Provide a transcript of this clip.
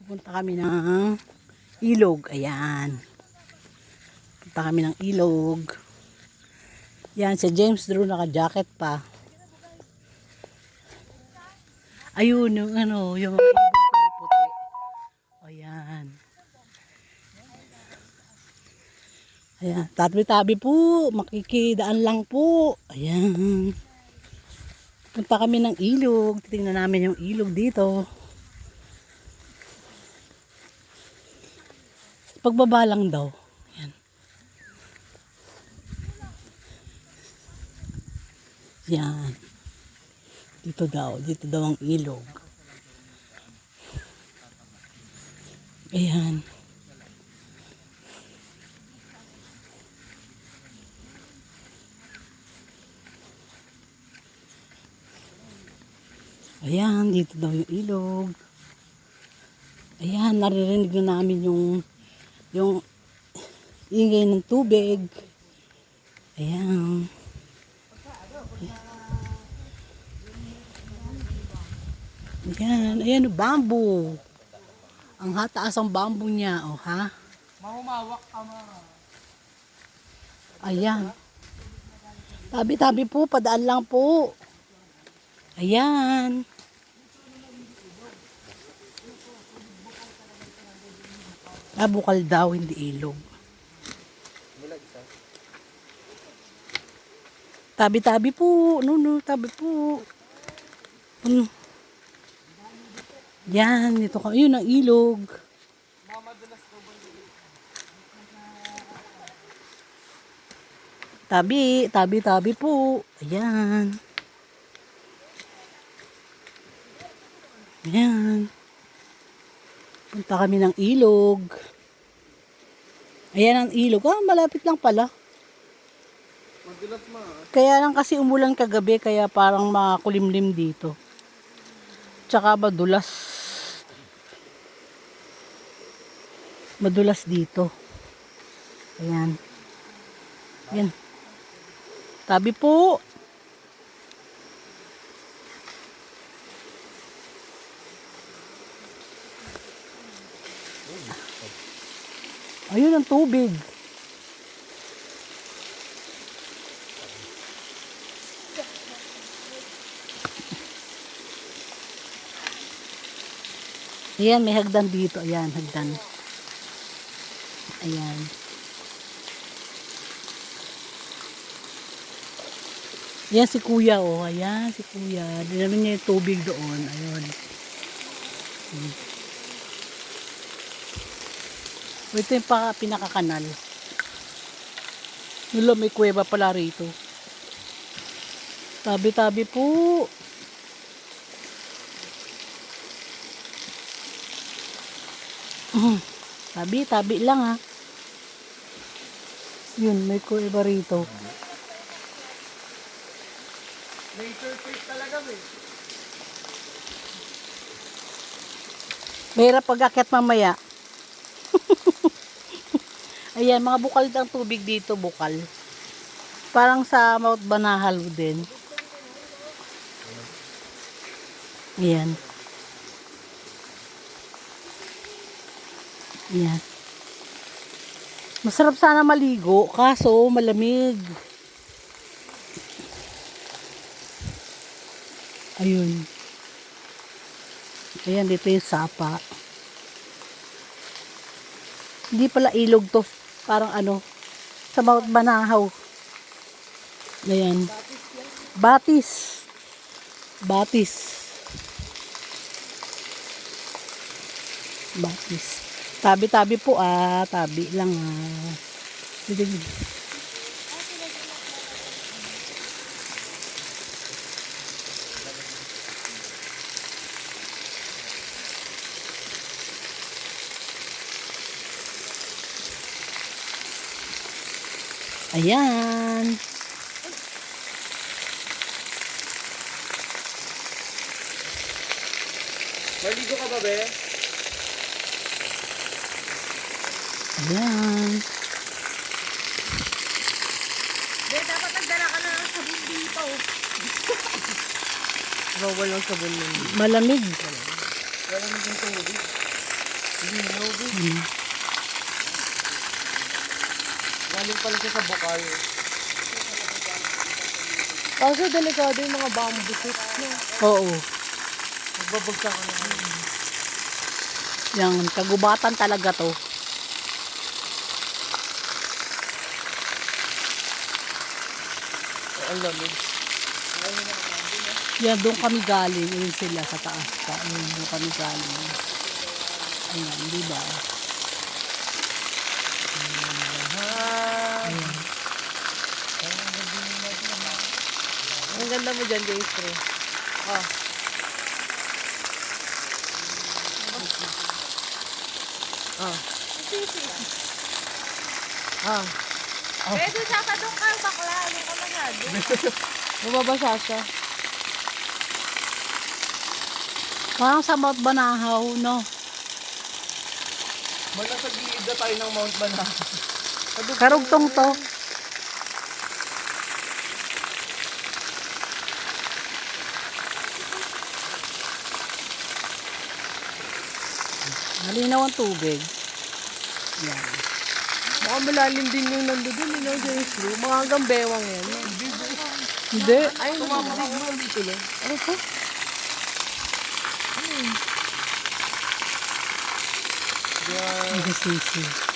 Pupunta kami ng ilog. Ayan. Punta kami ng ilog. Yan, si James Drew naka-jacket pa. Ayun, yung ano, yung mga ibon kulay puti. Ayan. Ayan, tabi-tabi po. Makikidaan lang po. Ayan. Punta kami ng ilog. Titingnan namin yung ilog dito. Pagbaba lang daw. Ayan. Yan. Dito daw ang ilog. Ayan. Ayan, dito daw yung ilog. Ayan, naririnig na namin yung ingay ng tubig. Ayan. Ayan, ayan o, bamboo. Ang hataas ang bamboo niya, oh, ha? Mahumawak ka ma. Ayan. Tabi-tabi po, padaan lang po. Ayan. Bukal daw, hindi ilog. Tabi-tabi po. No, tabi po. Yan, dito ka. Yun ang ilog. Tabi po. Ayan. Ayan. Punta kami ng ilog. Ayan ang ilog. Ah, malapit lang pala. Madulas ma. Kaya lang kasi umulan kagabi, kaya parang makulimlim dito. Tsaka madulas. Madulas dito. Ayan. Ayan. Tabi po. Ayun ang tubig. Ayan, may hagdan dito. Ayan, hagdan. Ayan. Ayan si kuya, oh. Ayan si kuya. Dinalo niya yung tubig doon. Ayun. Ito yung pinakakanal. Nulo, may kuweba pala rito. Tabi-tabi po. Tabi lang, ha. Yun, may kuweba rito. Nature trip talaga eh. Mahirap pag-akyat mamaya. Ayan, mga bukal ang tubig dito, bukal. Parang sa Mount Banahal din. Ayan. Ayan. Masarap sana maligo, kaso malamig. Ayun. Ayan, dito yung sapa. Hindi pala ilog to. Parang ano, sa Mount Banahaw. Ayan. Batis. Batis. Batis. Tabi-tabi po, ah. Tabi lang, ah. Ayan. Maligo ka ba, be? Ayan. Be, dapat nagdala ka na ng sabon dito. Bawal ang sabon. Malamig. Malamig yung tubig. Linaw, be. Hmm. Galing pala siya sa bukal. Kaso delikado yung mga bamboo shoots, no? Oo. Magbabagsak ka naman. Yan, kagubatan talaga to. Ang lamig. Yan, doon kami galing. Ayun sila sa taas pa. Ayun, doon kami galing. Ayan, di ba? Ayan. Ang ganda mo dyan, Jaystro. Oh. Oh. Oh. Pwede sa kadong ka, bakla. Ano ka masyado? Bumabasa siya. Parang sa Mount Banahaw, no? Nasa gilid na tayo ng Mount Banahaw. Karugtong to. Malinaw ang tubig. Yan. Baka malalim din yung nandoon, you know, Jaystro. Mga hanggang bewang yan. No? Hindi. Ay, Tumama ka mo dito lang. ano po? Hindi sisi.